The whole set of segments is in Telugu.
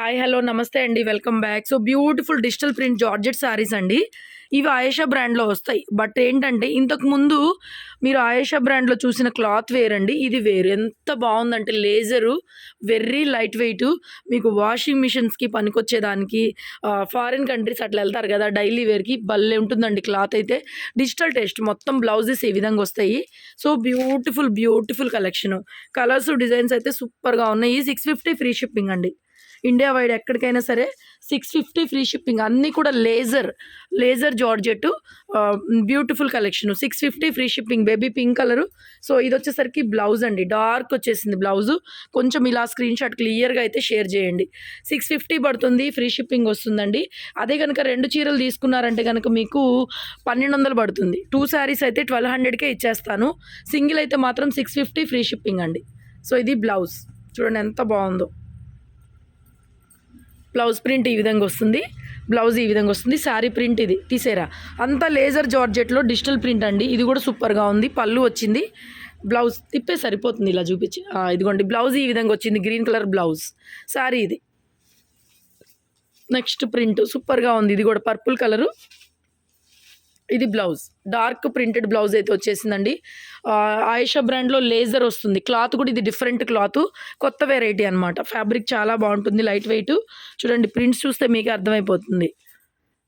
హాయ్ హలో నమస్తే అండి welcome back. So beautiful digital print georgette saris అండి. ఇవి ఆయేషా బ్రాండ్లో వస్తాయి. బట్ ఏంటంటే ఇంతకుముందు మీరు ఆయేషా బ్రాండ్లో చూసిన క్లాత్ వేరండి, ఇది వేరు. ఎంత బాగుందంటే లేజరు, వెర్రీ లైట్ వెయిట్, మీకు వాషింగ్ మిషన్స్కి పనికొచ్చేదానికి, ఫారిన్ కంట్రీస్ అట్లా వెళ్తారు కదా డైలీ వేర్కి, భలే ఉంటుందండి క్లాత్ అయితే. డిజిటల్ టేస్ట్, మొత్తం బ్లౌజెస్ ఈ విధంగా వస్తాయి. So beautiful beautiful collection, colours designs అయితే సూపర్గా ఉన్నాయి. 650 ఫ్రీ షిప్పింగ్ అండి. ఇండియా వైడ్ ఎక్కడికైనా సరే 650 ఫ్రీ షిప్పింగ్. అన్నీ కూడా laser georgette, beautiful collection. 650 free shipping. Baby pink colour. So ఇది వచ్చేసరికి బ్లౌజ్ అండి, డార్క్ వచ్చేసింది బ్లౌజు. కొంచెం ఇలా స్క్రీన్ షాట్ క్లియర్గా అయితే షేర్ చేయండి. 650 పడుతుంది, ఫ్రీ షిప్పింగ్ వస్తుందండి. అదే కనుక 2 చీరలు తీసుకున్నారంటే కనుక మీకు 1200 పడుతుంది. 2 శారీస్ అయితే 1200కే ఇచ్చేస్తాను. సింగిల్ అయితే మాత్రం 650 ఫ్రీ షిప్పింగ్ అండి. సో ఇది బ్లౌజ్ చూడండి ఎంత బాగుందో. బ్లౌజ్ ప్రింట్ ఈ విధంగా వస్తుంది, బ్లౌజ్ ఈ విధంగా వస్తుంది. శారీ ప్రింట్ ఇది తీసేరా, అంతా లేజర్ జార్జెట్లో డిజిటల్ ప్రింట్ అండి. ఇది కూడా సూపర్గా ఉంది. పళ్ళు వచ్చింది, బ్లౌజ్ తిప్పే సరిపోతుంది ఇలా చూపించి. ఇదిగోండి బ్లౌజ్ ఈ విధంగా వచ్చింది, గ్రీన్ కలర్ బ్లౌజ్. శారీ ఇది. నెక్స్ట్ ప్రింట్ సూపర్గా ఉంది, ఇది కూడా పర్పుల్ కలరు. ఇది బ్లౌజ్, డార్క్ ప్రింటెడ్ బ్లౌజ్ అయితే వచ్చేసిందండి. ఆయేషా బ్రాండ్లో లేజర్ వస్తుంది. క్లాత్ కూడా ఇది డిఫరెంట్ క్లాత్, కొత్త వెరైటీ అనమాట. ఫ్యాబ్రిక్ చాలా బాగుంటుంది, లైట్ వెయిట్. చూడండి ప్రింట్స్ చూస్తే మీకు అర్థమైపోతుంది.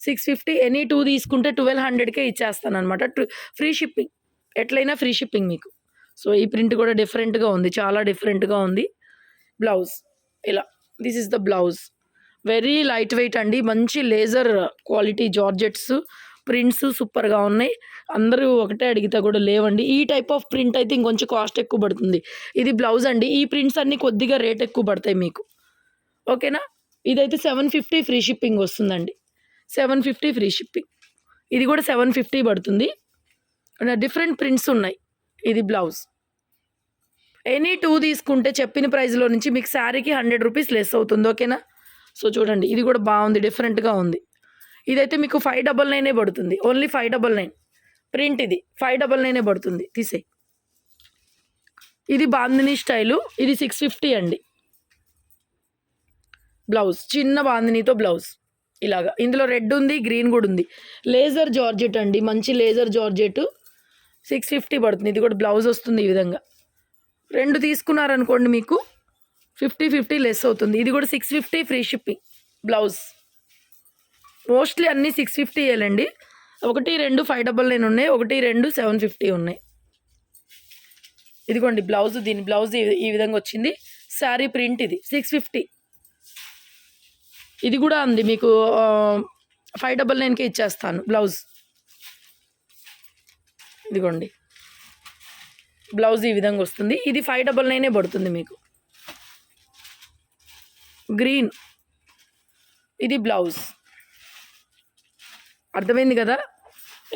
650, ఎనీ 2 తీసుకుంటే 1200కే ఇచ్చేస్తాను అనమాట. ఫ్రీ షిప్పింగ్, ఎట్లయినా ఫ్రీ షిప్పింగ్ మీకు. సో ఈ ప్రింట్ కూడా డిఫరెంట్గా ఉంది, చాలా డిఫరెంట్గా ఉంది. బ్లౌజ్ ఇలా, this is the blouse. Very light weight అండి, మంచి లేజర్ క్వాలిటీ జార్జెట్స్. ప్రింట్స్ సూపర్గా ఉన్నాయి. అందరూ ఒకటే అడిగితే కూడా లేవండి. ఈ టైప్ ఆఫ్ ప్రింట్ అయితే ఇంకొంచెం కాస్ట్ ఎక్కువ పడుతుంది. ఇది బ్లౌజ్ అండి. ఈ ప్రింట్స్ అన్నీ కొద్దిగా రేట్ ఎక్కువ పడతాయి మీకు, ఓకేనా. ఇదైతే 750 ఫ్రీ షిప్పింగ్ వస్తుందండి. 750 ఫ్రీ షిప్పింగ్. ఇది కూడా 750 పడుతుంది. డిఫరెంట్ ప్రింట్స్ ఉన్నాయి. ఇది బ్లౌజ్. ఎనీ 2 తీసుకుంటే చెప్పిన ప్రైస్లో నుంచి మీకు శారీకి 100 రూపీస్ లెస్ అవుతుంది, ఓకేనా. సో చూడండి ఇది కూడా బాగుంది, డిఫరెంట్గా ఉంది. ఇదైతే మీకు 599 పడుతుంది, ఓన్లీ 599. ప్రింట్ ఇది 599 పడుతుంది, తీసేయి. ఇది బాందిని స్టైలు, ఇది 650 అండి. బ్లౌజ్ చిన్న బాందినితో బ్లౌజ్ ఇలాగా. ఇందులో రెడ్ ఉంది, గ్రీన్ కూడా ఉంది. లేజర్ జార్జెట్ అండి, మంచి లేజర్ జార్జెట్. 650 పడుతుంది. ఇది కూడా బ్లౌజ్ వస్తుంది ఈ విధంగా. 2 తీసుకున్నారనుకోండి మీకు 50 లెస్ అవుతుంది. ఇది కూడా 650 ఫ్రీ షిప్పింగ్. బ్లౌజ్ మోస్ట్లీ అన్నీ 650 వేయాలండి. 1, 2 599 ఉన్నాయి, 1, 2 750 ఉన్నాయి. ఇదిగోండి బ్లౌజ్, దీని బ్లౌజ్ ఈ విధంగా వచ్చింది. శారీ ప్రింట్ ఇది 650. ఇది కూడా ఉంది మీకు 599కే ఇచ్చేస్తాను బ్లౌజ్. ఇదిగోండి బ్లౌజ్ ఈ విధంగా వస్తుంది. ఇది 599 పడుతుంది మీకు. గ్రీన్, ఇది బ్లౌజ్. అర్థమైంది కదా.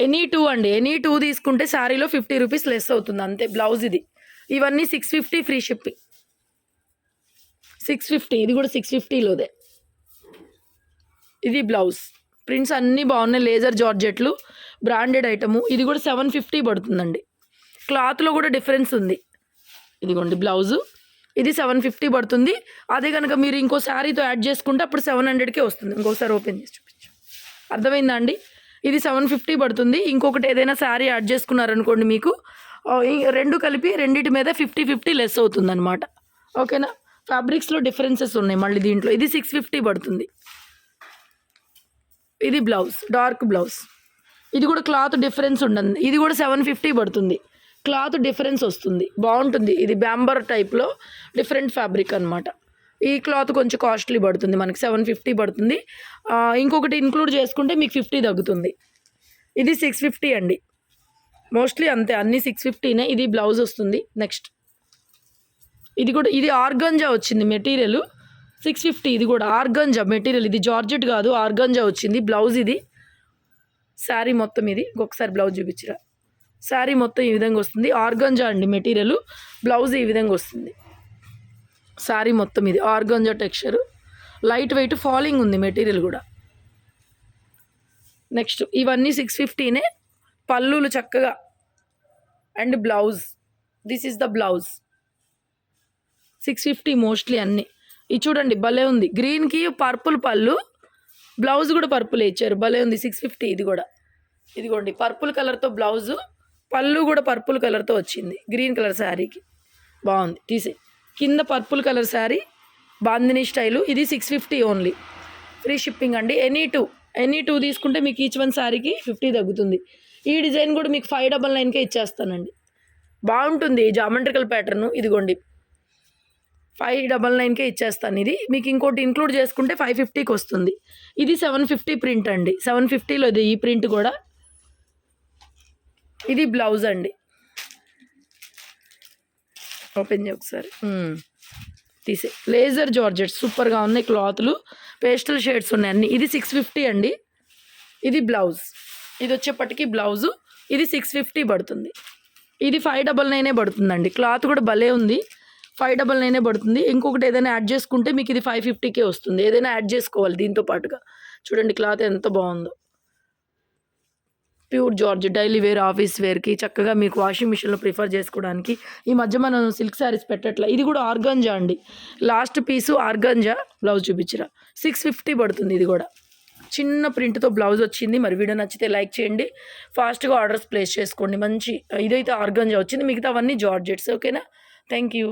ఎనీ 2 అండి, ఎనీ 2 తీసుకుంటే శారీలో 50 రూపీస్ లెస్ అవుతుంది అంతే. బ్లౌజ్ ఇది. ఇవన్నీ 650 ఫ్రీ షిప్పింగ్. 650, ఇది కూడా 650లోదే. ఇది బ్లౌజ్. ప్రింట్స్ అన్నీ బాగున్నాయి, లేజర్ జార్జెట్లు, బ్రాండెడ్ ఐటము. ఇది కూడా 750 పడుతుందండి. క్లాత్లో కూడా డిఫరెన్స్ ఉంది. ఇదిగోండి బ్లౌజు, ఇది 750 పడుతుంది. అదే కనుక మీరు ఇంకో శారీతో యాడ్ చేసుకుంటే అప్పుడు 700కే వస్తుంది. ఇంకోసారి ఓపెన్ చేసి చూపించు, అర్థమైందా అండి. ఇది 750 పడుతుంది. ఇంకొకటి ఏదైనా శారీ యాడ్ చేసుకున్నారనుకోండి మీకు 2 కలిపి రెండింటి మీద 50 లెస్ అవుతుంది అనమాట, ఓకేనా. ఫ్యాబ్రిక్స్లో డిఫరెన్సెస్ ఉన్నాయి మళ్ళీ దీంట్లో. ఇది 650 పడుతుంది. ఇది బ్లౌజ్, డార్క్ బ్లౌజ్. ఇది కూడా క్లాత్ డిఫరెన్స్ ఉండదు. ఇది కూడా 750 పడుతుంది. క్లాత్ డిఫరెన్స్ వస్తుంది, బాగుంటుంది. ఇది బ్యాంబర్ టైప్లో డిఫరెంట్ ఫ్యాబ్రిక్ అనమాట. ఈ క్లాత్ కొంచెం కాస్ట్లీ పడుతుంది మనకి, 750 పడుతుంది. ఇంకొకటి ఇంక్లూడ్ చేసుకుంటే మీకు 50 తగ్గుతుంది. ఇది 650 అండి, మోస్ట్లీ అంతే, అన్నీ 650నే. ఇది బ్లౌజ్ వస్తుంది. నెక్స్ట్ ఇది కూడా, ఇది ఆర్గంజా వచ్చింది మెటీరియల్. 650. ఇది కూడా ఆర్గంజా మెటీరియల్, ఇది జార్జెట్ కాదు, ఆర్గంజా వచ్చింది. బ్లౌజ్ ఇది. శారీ మొత్తం ఇది. ఇంకొకసారి బ్లౌజ్ చూపించరా. శారీ మొత్తం ఈ విధంగా వస్తుంది. ఆర్గంజా అండి మెటీరియల్. బ్లౌజ్ ఈ విధంగా వస్తుంది. శారీ మొత్తం ఇది organza texture, light weight, falling ఉంది మెటీరియల్ కూడా. నెక్స్ట్ ఇవన్నీ 650నే. పళ్ళులు చక్కగా and blouse, this is the blouse. 650 mostly అన్నీ. ఇది చూడండి భలే ఉంది. గ్రీన్కి పర్పుల్ పళ్ళు, బ్లౌజ్ కూడా పర్పుల్ ఇచ్చారు, భలే ఉంది. 650 ఇది కూడా. ఇదిగోండి పర్పుల్ కలర్తో బ్లౌజు, పళ్ళు కూడా పర్పుల్ కలర్తో వచ్చింది గ్రీన్ కలర్ శారీకి. బాగుంది. తీసే కింద purple colour sari bandhani style. ఇది 650 ఓన్లీ. ఫ్రీ షిప్పింగ్ అండి. ఎనీ టూ తీసుకుంటే మీకు ఈచ్ వన్ శారీకి 50 తగ్గుతుంది. ఈ డిజైన్ కూడా మీకు 599కే ఇచ్చేస్తానండి. బాగుంటుంది జామెట్రికల్ ప్యాటర్ను. ఇదిగోండి 599కే ఇచ్చేస్తాను. ఇది మీకు ఇంకోటి ఇంక్లూడ్ చేసుకుంటే 550కి వస్తుంది. ఇది 750 ప్రింట్ అండి. 750లో ఇది ఈ ప్రింట్ కూడా. ఇది బ్లౌజ్ అండి. ఓపెన్ చేయ ఒకసారి. తీసే లేజర్ జార్జెట్ సూపర్గా ఉన్నాయి క్లాత్లు. పేస్టల్ షేడ్స్ ఉన్నాయి అన్నీ. ఇది 650 అండి. ఇది బ్లౌజ్. ఇది వచ్చేప్పటికి బ్లౌజు. ఇది 650 పడుతుంది. ఇది 599 పడుతుందండి. క్లాత్ కూడా భలే ఉంది. 599 పడుతుంది. ఇంకొకటి ఏదైనా యాడ్ చేసుకుంటే మీకు ఇది 550కే వస్తుంది. ఏదైనా యాడ్ చేసుకోవాలి దీంతో పాటుగా. చూడండి క్లాత్ ఎంత బాగుందో. Pure georgette daily wear, office వేర్కి చక్కగా మీకు వాషింగ్ మిషన్లో ప్రిఫర్ చేసుకోవడానికి. ఈ మధ్య మనం సిల్క్ శారీస్ పెట్టట్లా. ఇది కూడా ఆర్గంజా అండి. లాస్ట్ పీసు ఆర్గంజా. బ్లౌజ్ చూపించరా. 650 పడుతుంది. ఇది కూడా చిన్న ప్రింట్తో బ్లౌజ్ వచ్చింది. మరి వీడియో నచ్చితే లైక్ చేయండి. ఫాస్ట్గా ఆర్డర్స్ ప్లేస్ చేసుకోండి. మంచి ఇదైతే ఆర్గంజా వచ్చింది. మిగతా అవన్నీ జార్జెట్స్. ఓకేనా. Thank you.